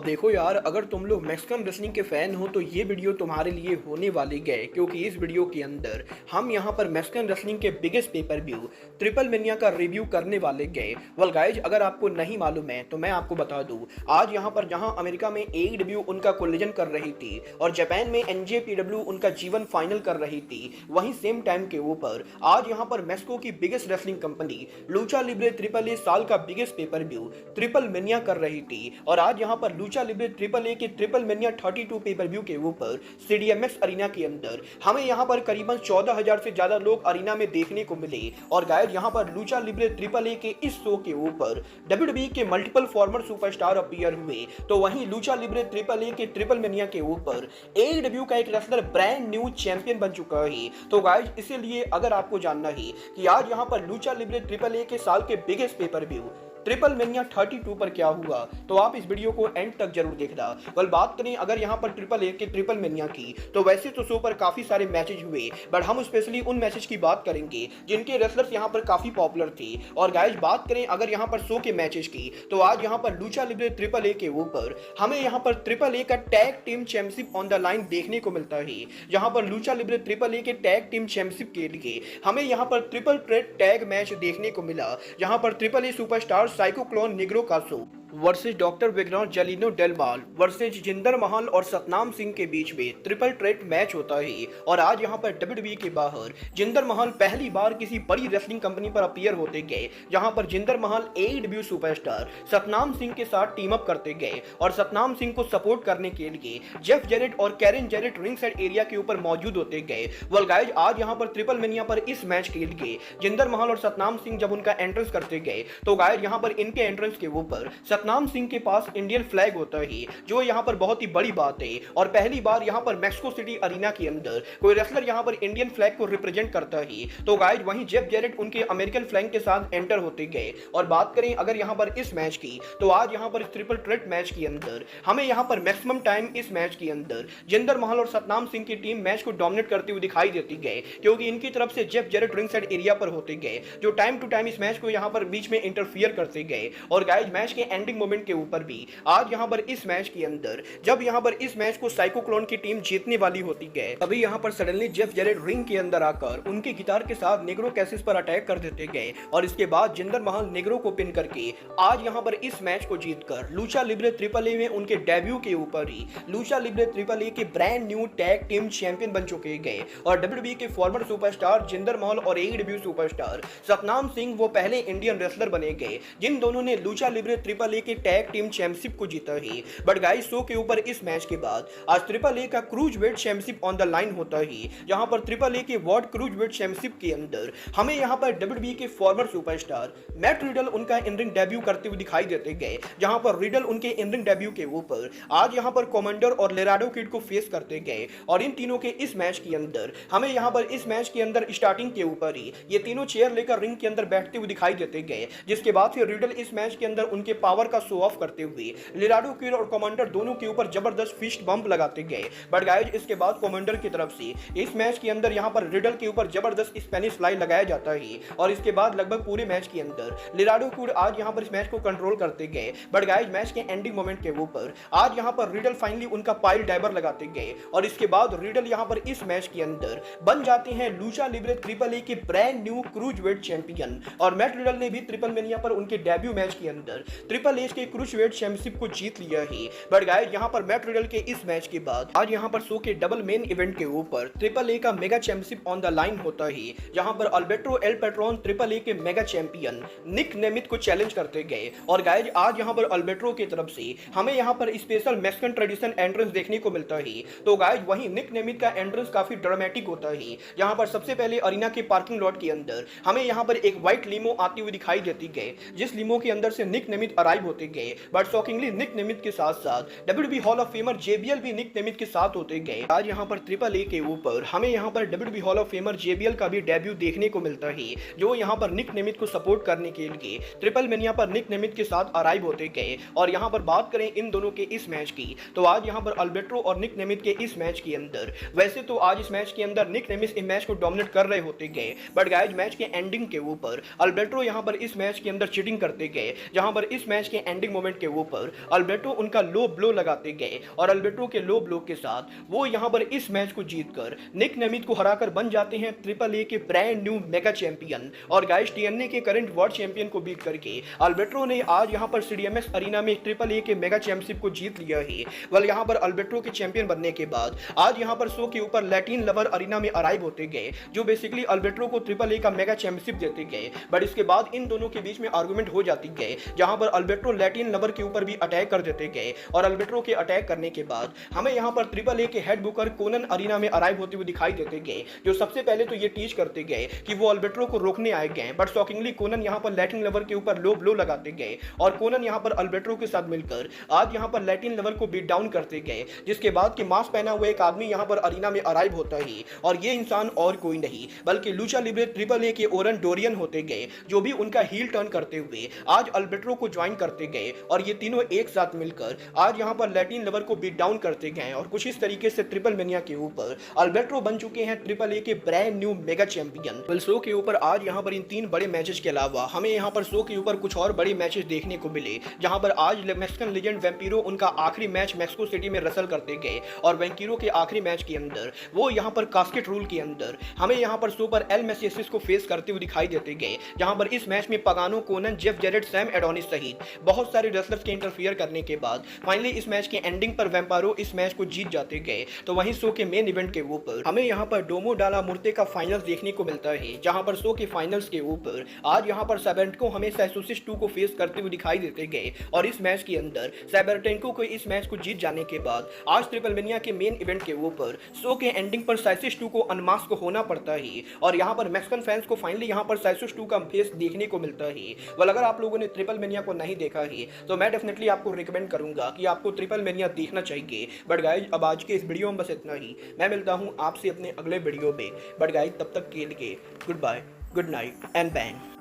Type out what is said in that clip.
देखो यार, अगर तुम लोग मैक्सिकन रेसलिंग के फैन हो तो ये वीडियो तुम्हारे लिए होने वाली गए, क्योंकि इस वीडियो के अंदर हम यहाँ पर मैक्सिकन रेसलिंग के biggest pay per view triple mania का रिव्यू करने वाले गए। वेल गाइज, अगर आपको नहीं मालूम है तो मैं आपको बता दूं, आज यहाँ पर जहाँ अमेरिका में AEW उनका कोलिजन कर रही थी और जापान में NJPW उनका जीवन फाइनल कर रही थी, वहीं सेम टाइम के ऊपर आज यहाँ पर मैक्सिको की biggest wrestling company Lucha Libre triple A साल का biggest pay per view triple mania कर रही थी। और आज यहाँ पर लूचा लिब्रे ट्रिपल ए के ट्रिपल मेनिया 32 पेपर व्यू के ऊपर CDMX अरीना के अंदर हमें यहाँ पर करीबन 14,000 से ज्यादा लोग अरीना में देखने को मिले। और गाइस, यहाँ पर लूचा लिब्रे ट्रिपल ए के इस शो के ऊपर WWE के मल्टीपल फॉर्मर सुपरस्टार अपीयर हुए, तो वहीं लूचा लिब्रे ट्रिपल ए के ट्रिपल मेनिया के ऊपर AEW का एक रेसलर ब्रांड न्यू चैंपियन बन चुका है। तो गाइस, इसीलिए अगर आपको जानना है कि आज यहाँ पर लूचा लिब्रे ट्रिपल ए के साल के biggest pay per view triple mania 32 पर क्या हुआ, तो आप इस वीडियो को एंड तक जरूर देखना। कल बात करें अगर यहाँ पर ट्रिपल ए के ट्रिपल मेनिया की, तो वैसे तो शो पर काफी सारे मैचेज हुए, बट हम स्पेशली उन मैचेज की बात करेंगे जिनके रेसलर्स यहाँ पर काफी पॉपुलर थे। और गाइस, बात करें अगर यहाँ पर शो के मैचेज की, तो आज यहाँ पर लूचा लिब्रे ट्रिपल ए के ऊपर हमें यहाँ पर ट्रिपल ए का tag team championship on the line देखने को मिलता है। जहाँ पर लूचा लिब्रे ट्रिपल ए के टैग टीम चैंपियनशिप के लिए हमें यहाँ पर ट्रिपल थ्रेट टैग मैच देखने को मिला, जहाँ पर triple A superstar Psycho Clown Negro Casas versus doctor Wagner जेलिनो डेलमाल वर्सेस जिंदर महल और सतनाम सिंह के बीच में ट्रिपल थ्रेट मैच होता है। और आज यहाँ पर WWE के बाहर जिंदर महल पहली बार किसी बड़ी रेसलिंग कंपनी पर अपीयर होते गए, जहां पर जिंदर महल AEW सुपरस्टार सतनाम सिंह के साथ टीम अप करते गए और सतनाम सिंह को सपोर्ट करने के लिए जेफ जेरेट और Karen Jarrett ring side area के ऊपर मौजूद होते गए। वेल गाइस, आज यहाँ पर ट्रिपल मेनिया पर इस मैच के लिए जिंदर महल और सतनाम सिंह जब उनका एंट्रेंस करते गए, तो गाइस यहाँ पर इनके एंट्रेंस के ऊपर सतनाम सिंह के पास इंडियन फ्लैग होता है, जो यहाँ पर बहुत ही बड़ी बात है। और पहली बार यहाँ पर मैक्सिको सिटी अरीना के अंदर कोई रेसलर यहाँ पर इंडियन फ्लैग को रिप्रेजेंट करता है। तो गाइस, वहीं जेफ जेरेट उनके अमेरिकन फ्लैग के साथ एंटर होते गए। और बात करें अगर यहाँ पर इस मैच की, तो आज यहाँ पर ट्रिपल थ्रेट मैच के अंदर हमें यहाँ पर मैक्सिमम टाइम इस मैच के अंदर जिंदर महल और सतनाम सिंह की टीम मैच को डोमिनेट करते हुए दिखाई देती गए, क्योंकि इनकी तरफ से Jeff Jared ring side area पर होते गए, जो टाइम टू टाइम इस मैच को यहाँ पर बीच में इंटरफियर करते गए। और गाइस, मैच के एंडिंग मोमेंट के ऊपर भी आज यहां पर इस मैच के अंदर जब यहां पर इस मैच को साइको क्लोन की टीम जीतने वाली होती गए, तभी यहां पर सडनली जेफ जेरेट रिंग के अंदर आकर उनके गिटार के साथ निग्रो कैसिस पर अटैक कर देते गए। और इसके बाद जिंदर महल निग्रो को पिन करके आज यहां पर इस मैच को जीतकर लूचा लिब्रे ट्रिपल ए में उनके डेब्यू के ऊपर ही लूचा लिब्रे ट्रिपल ए के brand new tag team champion बन चुके गए। और WWE के फॉर्मर सुपरस्टार जिंदर महल और AEW सुपरस्टार सतनाम सिंह वो पहले इंडियन रेसलर बने गए जिन दोनों ने लूचा लिब्रे ट्रिपल ए के टैग टीम चैंपियनशिप को जीता है। बट गाइस, शो के ऊपर इस मैच के बाद आज ट्रिपल ए का cruiserweight championship on the line होता है, जहां पर ट्रिपल ए के वर्ल्ड क्रूज वेट चैंपियनशिप के अंदर हमें यहां पर WWE के फॉर्मर सुपरस्टार मैट रिडल उनका इन रिंग डेब्यू करते हुए दिखाई देते गए, जहां पर रिडल उनके इन रिंग डेब्यू के ऊपर आज यहां पर कमांडर और लेराडो किड को फेस करते गए। और इन तीनों के इस मैच के अंदर हमें यहां पर इस मैच के अंदर स्टार्टिंग के ऊपर ही ये तीनों चेयर लेकर रिंग के अंदर बैठते हुए दिखाई देते गए, जिसके बाद फिर रिडल इस मैच के अंदर उनके पावर का शो ऑफ करते हुए लेराडो किड और कमांडर दोनों के ऊपर जबरदस्त फिस्ट बम्प लगाते गए। बट गाइस, इसके बाद कमांडर की तरफ से इस मैच के अंदर यहां पर रिडल के ऊपर जबरदस्त स्पेनिश फ्लाई लगाया जाता है। और इसके बाद लगभग पूरे मैच के अंदर लेराडो किड आज यहां पर इस मैच को कंट्रोल करते गए। बट गाइस, मैच के एंडिंग मोमेंट के ऊपर आज यहां पर रिडल फाइनली उनका पाइल ड्राइवर लगाते गए। और इसके बाद रिडल यहां पर इस मैच के अंदर बन जाते हैं लूचा लिब्रे ट्रिपल ए के brand new cruise wait champion. और मैट रिडल ने भी ट्रिपल मेनिया पर उनके डेब्यू मैच के अंदर ट्रिपल ए के क्रूज वेट चैंपियनशिप को जीत लिया है। बट गाइस, यहां पर मैट रिडल के इस मैच के बाद आज यहां पर शो के डबल मेन इवेंट के ऊपर ट्रिपल ए का mega championship on the line होता है, जहां पर Alberto L Patreon triple A के मेगा चैंपियन निक नेमिथ को चैलेंज करते गए। और गाइस, आज यहां पर अल्बर्टो की तरफ से हमें यहां पर स्पेशल मैक्सिकन ट्रेडिशन एंट्रेंस देखने को मिलता है। तो गाइस, वहीं निक नेमिथ का एंट्रेंस काफी ड्रामेटिक होता है, जहां पर सबसे पहले अरीना के पार्किंग लॉट के अंदर हमें यहां पर एक व्हाइट लिमो आती हुई दिखाई देती गई, जिस लिमो के अंदर से निक नेमिथ अराइव होते गए। बट शॉकिंगली निक नेमिथ के साथ साथ WWE hall of famer JBL भी निक नेमिथ के साथ होते गए। आज यहाँ पर ट्रिपल ए के ऊपर हमें यहाँ पर WWE hall of famer JBL का भी डेब्यू देखने को मिलता है, जो यहाँ पर निक नेमिथ को सपोर्ट करने के लिए ट्रिपल मेनिया पर निक नेमिथ के साथ अराइव होते गए। और यहाँ पर बात करें इन दोनों के इस मैच की, तो आज यहाँ पर अल्बर्टो और निक नेमिथ के इस मैच के अंदर वैसे तो आज इस मैच के अंदर निक नेमिथ इस मैच को डोमिनेट कर रहे होते गए, बट गाइस मैच के एंडिंग के ऊपर अल्बर्टो यहाँ पर इस मैच के अंदर चीटिंग करते गए, जहाँ पर इस मैच के के एंडिंग मोमेंट के ऊपर अल्बर्टो उनका लो ब्लो लगाते गए और अल्बर्टो के लो ब्लो के साथ वो यहां पर इस मैच को जीतकर निक नेमिथ को हराकर बन जाते हैं ट्रिपल ए के ब्रांड न्यू मेगा चैंपियन। और गाइस टीएनए के करंट वर्ल्ड चैंपियन को बीट करके अल्बर्टो ने आज यहां पर सीडीएमएस अरीना में ट्रिपल ए के मेगा चैंपियनशिप को जीत लिया है। वेल यहां पर अल्बर्टो के चैंपियन बनने के बाद आज यहां पर शो के ऊपर लैटिन लवर अरीना में अराइव होते गए, जो बेसिकली अल्बर्टो को ट्रिपल ए का मेगा चैंपियनशिप देते गए। बट इसके बाद इन दोनों के बीच में आर्गुमेंट हो जाती गए, जहां पर अल्बर्टो लैटिन लवर के ऊपर भी अटैक कर देते गए। और अल्बर्टो के अटैक करने के बाद हमें यहां पर ट्रिपल ए के हेड बुकर कोनन अरीना में अराइव होते हुए दिखाई देते गए, जो सबसे पहले तो ये टीच करते गए कि वो अल्बर्टो को रोकने आए गए। बट शॉकिंगली कोनन यहां पर लैटिन लवर के ऊपर लो ब्लो लगाते गए और कोनन यहां पर अल्बर्टो के साथ मिलकर आज यहां पर लैटिन लवर को बीट डाउन करते गए, जिसके बाद कि मास्क पहना हुआ एक आदमी यहां पर अरीना में अराइव होता है। और ये इंसान और कोई नहीं बल्कि लूचा लिब्रे ट्रिपल ए के ओरन डोरियन होते गए, जो भी उनका हील टर्न करते हुए आज अल्बर्टो को ज्वाइन करते गए। और ये तीनों एक साथ मिलकर आज यहां पर लैटिन लवर को बीट डाउन करते गए और कुछ इस तरीके से ट्रिपल मेनिया के ऊपर अल्बर्टो बन चुके हैं ट्रिपल ए के brand new mega champion. Well show के ऊपर आज यहां पर इन 3 बड़े मैचेस के अलावा हमें यहां पर शो के ऊपर कुछ और बड़े मैचेस देखने को मिले, जहां पर आज मैक्सिकन लेजेंड वैम्पिरो उनका आखिरी मैच मैक्सिको सिटी में रसल करते गए। और वैम्पिरो के आखिरी मैच के अंदर वो यहां पर कास्केट रूल के अंदर हमें यहां पर शो पर एल मेसियस को फेस करते हुए दिखाई देते गए, जहां पर इस मैच में Pagano, Konnan, Jeff Jarrett, Sam Adonis सहित बहुत सारे रेसलर्स के इंटरफियर करने के बाद फाइनली इस मैच के एंडिंग पर वैम्पारो इस मैच को जीत जाते गए। तो वहीं शो के मेन इवेंट के ऊपर हमें यहां पर डोमो डाला मुर्ते का फाइनल्स देखने को मिलता है, जहां पर शो के फाइनल्स के ऊपर आज यहां पर सैबरटेंको हमें साइसोसिस 2 को फेस करते हुए दिखाई देते गए। और इस मैच के अंदर सैबरटेंको को इस मैच को जीत जाने के बाद आज ट्रिपल मेनिया के मेन इवेंट के ऊपर शो के एंडिंग पर साइसिस 2 को अनमास्क होना पड़ता है। और यहां पर मैक्सिकन फैंस को फाइनली यहां पर साइसिस 2 का फेस देखने को मिलता है। वेल अगर आप लोगों ने ट्रिपल मेनिया को नहीं देखा है तो मैं डेफिनेटली आपको रिकमेंड करूंगा कि आपको ट्रिपल मेनिया देखना चाहिए। बट गाइज अब आज के इस वीडियो में बस इतना ही। मैं मिलता हूं आपसे अपने अगले वीडियो में। बट गाइज तब तक के लिए goodbye, good night and bang.